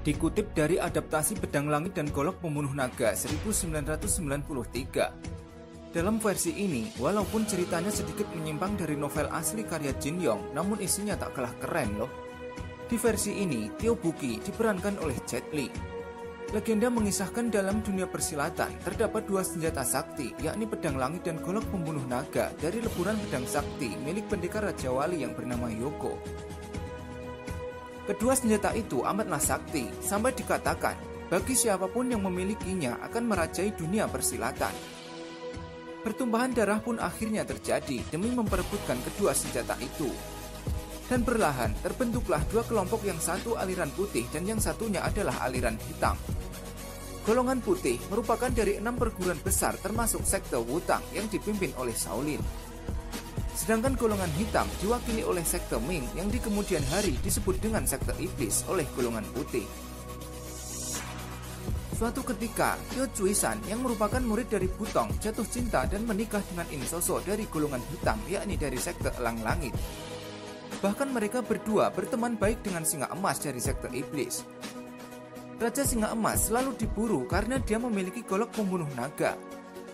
Dikutip dari adaptasi Pedang Langit dan Golok Pembunuh Naga 1993. Dalam versi ini, walaupun ceritanya sedikit menyimpang dari novel asli karya Jin Yong, namun isinya tak kalah keren loh. Di versi ini, Tio Buki diperankan oleh Jet Li. Legenda mengisahkan dalam dunia persilatan terdapat dua senjata sakti, yakni Pedang Langit dan Golok Pembunuh Naga dari leburan pedang sakti milik pendekar Raja Wali yang bernama Yoko. Kedua senjata itu amatlah sakti, sampai dikatakan bagi siapapun yang memilikinya akan merajai dunia persilatan. Pertumpahan darah pun akhirnya terjadi demi memperebutkan kedua senjata itu. Dan perlahan terbentuklah dua kelompok, yang satu aliran putih dan yang satunya adalah aliran hitam. Golongan putih merupakan dari 6 perguruan besar termasuk sekte Wutang yang dipimpin oleh Shaolin. Sedangkan golongan hitam diwakili oleh sekte Ming yang di kemudian hari disebut dengan sekte iblis oleh golongan putih. Suatu ketika, Tio Cui-san yang merupakan murid dari Butong jatuh cinta dan menikah dengan In Soso dari golongan hitam, yakni dari sekte Elang Langit. Bahkan mereka berdua berteman baik dengan Singa Emas dari sekte iblis. Raja Singa Emas selalu diburu karena dia memiliki golok pembunuh naga,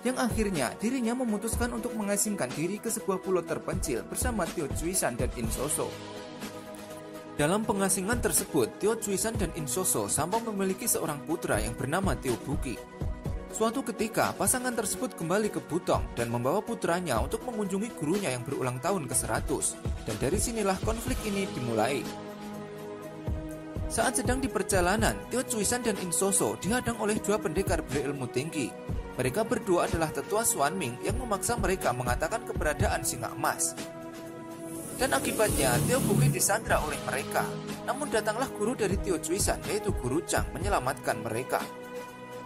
yang akhirnya dirinya memutuskan untuk mengasingkan diri ke sebuah pulau terpencil bersama Tio Cui-san dan In Soso. Dalam pengasingan tersebut, Tio Cui-san dan In Soso sampai memiliki seorang putra yang bernama Tio Buki. Suatu ketika, pasangan tersebut kembali ke Butong dan membawa putranya untuk mengunjungi gurunya yang berulang tahun ke-100, dan dari sinilah konflik ini dimulai. Saat sedang di perjalanan, Tio Cui-san dan In Soso dihadang oleh dua pendekar berilmu tinggi. Mereka berdua adalah tetua Xuan Ming yang memaksa mereka mengatakan keberadaan Singa Emas. Dan akibatnya Tio Buki disandra oleh mereka. Namun datanglah guru dari Tio Cui-san, yaitu Guru Chang, menyelamatkan mereka.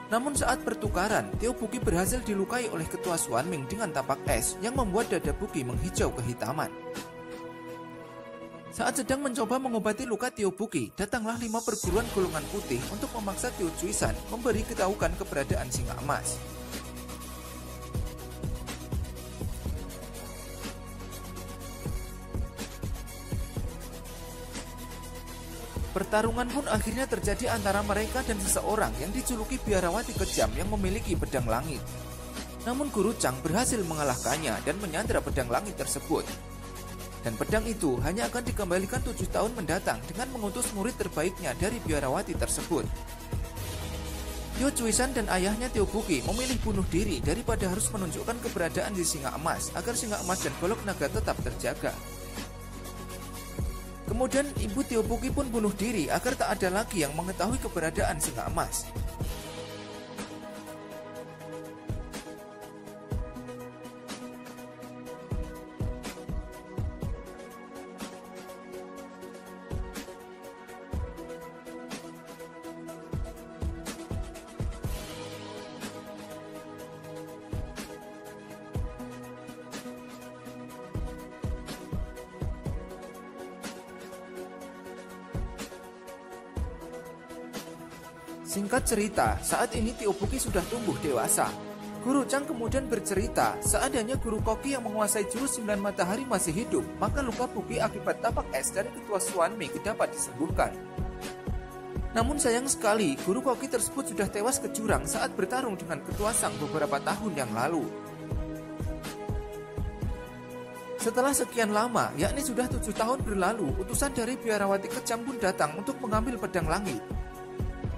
Namun saat pertukaran, Tio Buki berhasil dilukai oleh ketua Xuan Ming dengan tapak es yang membuat dada Buki menghijau kehitaman. Saat sedang mencoba mengobati luka Tio Buki, datanglah 5 perguruan golongan putih untuk memaksa Tio Cui-san memberi ketahuan keberadaan Singa Emas. Pertarungan pun akhirnya terjadi antara mereka dan seseorang yang dijuluki Biarawati Kejam yang memiliki pedang langit. Namun Guru Chang berhasil mengalahkannya dan menyandra pedang langit tersebut. Dan pedang itu hanya akan dikembalikan 7 tahun mendatang dengan mengutus murid terbaiknya dari Biarawati tersebut. Tio Cui-san dan ayahnya Tio Buki memilih bunuh diri daripada harus menunjukkan keberadaan di Singa Emas agar Singa Emas dan Golok Naga tetap terjaga. Kemudian ibu Tio Buki pun bunuh diri agar tak ada lagi yang mengetahui keberadaan Singa Emas. Singkat cerita, saat ini Tio Buki sudah tumbuh dewasa. Guru Chang kemudian bercerita, seandainya Guru Koki yang menguasai jurus 9 matahari masih hidup, maka luka Buki akibat tapak es dari ketua Xuan Ming dapat disembuhkan. Namun sayang sekali, Guru Koki tersebut sudah tewas ke jurang saat bertarung dengan ketua Sang beberapa tahun yang lalu. Setelah sekian lama, yakni sudah 7 tahun berlalu, utusan dari Biarawati Kejam pun datang untuk mengambil pedang langit.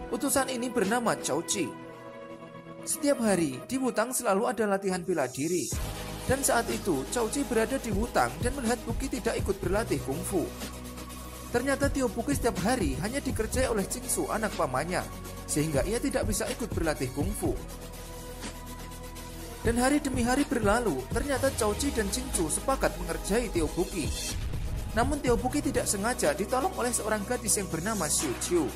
Utusan ini bernama Cao Chi. Setiap hari di Wutang selalu ada latihan bela diri. Dan saat itu Cao Chi berada di Wutang dan melihat Buki tidak ikut berlatih kungfu. Ternyata Tio Buki setiap hari hanya dikerjai oleh Qingsu, anak pamannya, sehingga ia tidak bisa ikut berlatih kungfu. Dan hari demi hari berlalu, ternyata Cao Chi dan Qingsu sepakat mengerjai Tio Buki. Namun Tio Buki tidak sengaja ditolong oleh seorang gadis yang bernama Xiu Qiu.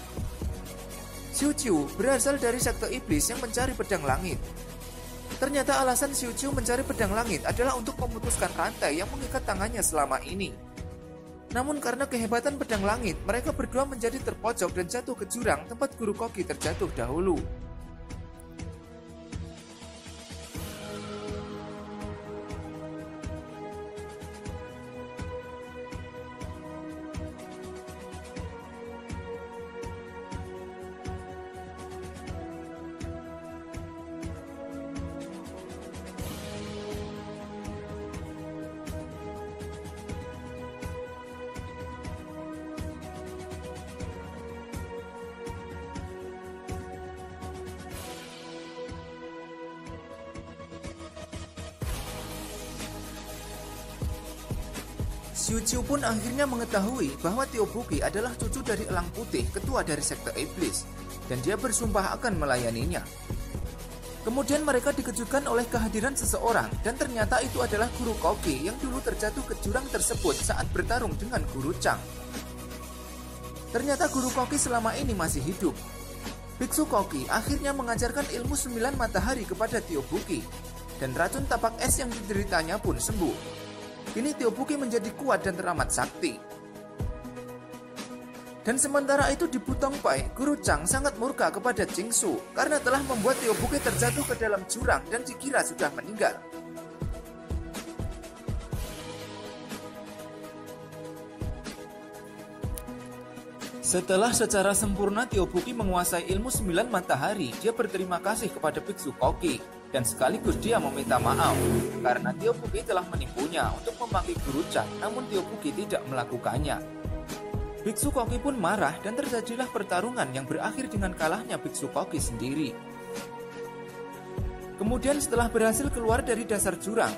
Xiu Qiu berasal dari sekte iblis yang mencari pedang langit. Ternyata alasan Xiu Qiu mencari pedang langit adalah untuk memutuskan rantai yang mengikat tangannya selama ini. Namun karena kehebatan pedang langit, mereka berdua menjadi terpojok dan jatuh ke jurang tempat Guru Koki terjatuh dahulu. Xiu Qiu pun akhirnya mengetahui bahwa Tteokbokki adalah cucu dari Elang Putih, ketua dari sekte iblis, dan dia bersumpah akan melayaninya. Kemudian mereka dikejutkan oleh kehadiran seseorang, dan ternyata itu adalah Guru Koki yang dulu terjatuh ke jurang tersebut saat bertarung dengan Guru Chang. Ternyata Guru Koki selama ini masih hidup. Biksu Koki akhirnya mengajarkan ilmu 9 matahari kepada Tteokbokki, dan racun tapak es yang dideritanya pun sembuh. Kini Tteokbokki menjadi kuat dan teramat sakti. Dan sementara itu di Butongpai, Guru Chang sangat murka kepada Jingsu karena telah membuat Tteokbokki terjatuh ke dalam jurang dan dikira sudah meninggal. Setelah secara sempurna Tteokbokki menguasai ilmu 9 matahari, dia berterima kasih kepada Biksu Koki dan sekaligus dia meminta maaf karena Tteokbokki telah menipunya untuk memanggil Guru Chang, namun Tteokbokki tidak melakukannya. Biksu Koki pun marah dan terjadilah pertarungan yang berakhir dengan kalahnya Biksu Koki sendiri. Kemudian setelah berhasil keluar dari dasar jurang,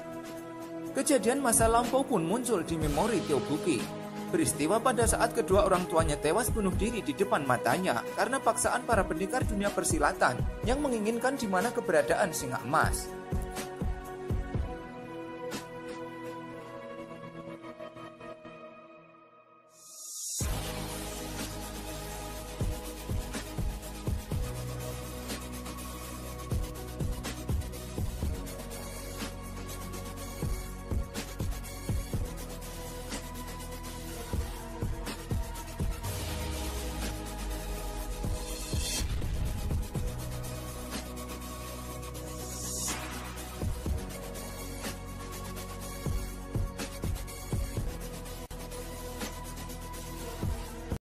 kejadian masa lampau pun muncul di memori Tteokbokki. Peristiwa pada saat kedua orang tuanya tewas bunuh diri di depan matanya karena paksaan para pendekar dunia persilatan yang menginginkan di mana keberadaan singa emas.